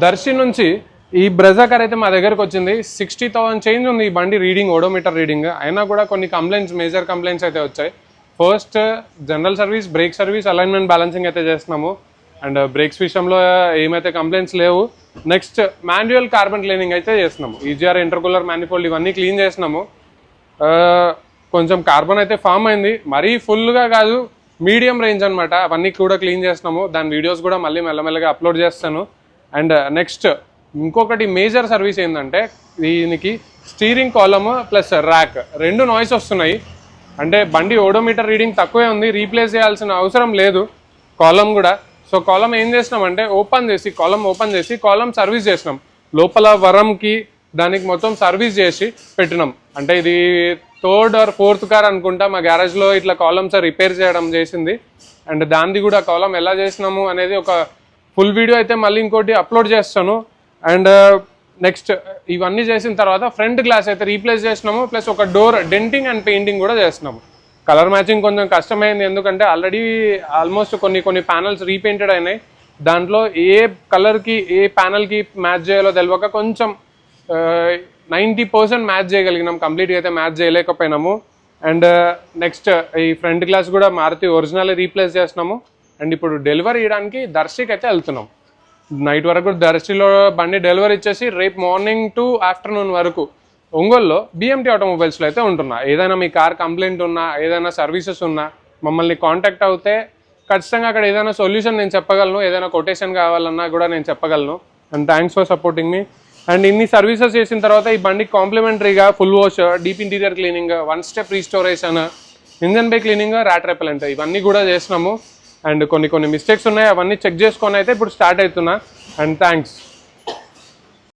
దర్శి నుంచి ఈ Brezza car అయితే మా దగ్గరకు వచ్చింది. 60,000 చేంజ్ ఉంది ఈ బండి రీడింగ్, ఓడోమీటర్ రీడింగ్. అయినా కూడా కొన్ని కంప్లైంట్స్, మేజర్ కంప్లైంట్స్ అయితే వచ్చాయి. First general service, break service, alignment balancing అయితే చేస్తున్నాము. అండ్ బ్రేక్స్ విషయంలో ఏమైతే కంప్లైంట్స్ లేవు. నెక్స్ట్ మాన్యువల్ కార్బన్ క్లీనింగ్ అయితే చేస్తున్నాము. ఈజీఆర్ ఇంటర్కూలర్ మ్యానిఫోల్డ్ ఇవన్నీ క్లీన్ చేస్తున్నాము. కొంచెం కార్బన్ అయితే ఫామ్ అయింది, మరీ ఫుల్గా కాదు, మీడియం రేంజ్ అనమాట. అవన్నీ కూడా క్లీన్ చేస్తున్నాము. దాని వీడియోస్ కూడా మళ్ళీ మెల్లమెల్లగా అప్లోడ్ చేస్తాను. అండ్ నెక్స్ట్ ఇంకొకటి మేజర్ సర్వీస్ ఏంటంటే, దీనికి స్టీరింగ్ కాలమ్ ప్లస్ ర్యాక్ రెండు నాయిస్ వస్తున్నాయి. అంటే బండి ఓడోమీటర్ రీడింగ్ తక్కువే ఉంది, రీప్లేస్ చేయాల్సిన అవసరం లేదు కాలమ్ కూడా. సో కాలమ్ ఏం చేసినామంటే కాలమ్ ఓపెన్ చేసి కాలమ్ సర్వీస్ చేసినాం. లోపల వరంకి దానికి మొత్తం సర్వీస్ చేసి పెట్టినాం. అంటే ఇది 3rd or 4th కార్ అనుకుంటా మా గ్యారేజ్లో ఇట్లా కాలమ్స్ రిపేర్ చేయడం చేసింది. అండ్ దాన్ని కూడా కాలమ్ ఎలా చేసినాము అనేది ఒక ఫుల్ వీడియో అయితే మళ్ళీ ఇంకోటి అప్లోడ్ చేస్తాను. అండ్ నెక్స్ట్ ఇవన్నీ చేసిన తర్వాత ఫ్రంట్ గ్లాస్ అయితే రీప్లేస్ చేసినాము. ప్లస్ ఒక డోర్ డెంటింగ్ అండ్ పెయింటింగ్ కూడా చేసినాము. కలర్ మ్యాచింగ్ కొంచెం కష్టమైంది, ఎందుకంటే ఆల్రెడీ ఆల్మోస్ట్ కొన్ని ప్యానల్స్ రీపెయింటెడ్ అయినాయి. దాంట్లో ఏ కలర్కి ఏ ప్యానల్కి మ్యాచ్ చేయాలో తెలియక కొంచెం 90% మ్యాచ్ చేయగలిగినాం, కంప్లీట్గా అయితే మ్యాచ్ చేయలేకపోయినాము. అండ్ నెక్స్ట్ ఈ ఫ్రంట్ గ్లాస్ కూడా మారుతి ఒరిజినల్ రీప్లేస్ చేసినాము. అండ్ ఇప్పుడు డెలివరీ ఇవ్వడానికి దర్శికి అయితే వెళ్తున్నాం. నైట్ వరకు దర్శిలో బండి డెలివరీ ఇచ్చేసి రేపు మార్నింగ్ టు ఆఫ్టర్నూన్ వరకు ఒంగోలులో BMT ఆటోమొబైల్స్లో అయితే ఉంటున్నా. ఏదైనా మీ కార్ కంప్లైంట్ ఉన్నా, ఏదైనా సర్వీసెస్ ఉన్నా మమ్మల్ని కాంటాక్ట్ అవుతే ఖచ్చితంగా అక్కడ ఏదైనా సొల్యూషన్ నేను చెప్పగలను. ఏదైనా కొటేషన్ కావాలన్నా కూడా నేను చెప్పగలను. And thanks for supporting me. And ఇన్ని సర్వీసెస్ చేసిన తర్వాత ఈ బండికి కాంప్లిమెంటరీగా full wash, deep interior cleaning, 1 step restoration, engine bay cleaning, rat repellent ఇవన్నీ కూడా చేసినాము. అండ్ కొన్ని మిస్టేక్స్ ఉన్నాయి, అవన్నీ చెక్ చేసుకొని అయితే ఇప్పుడు స్టార్ట్ అవుతున్నా. And thanks.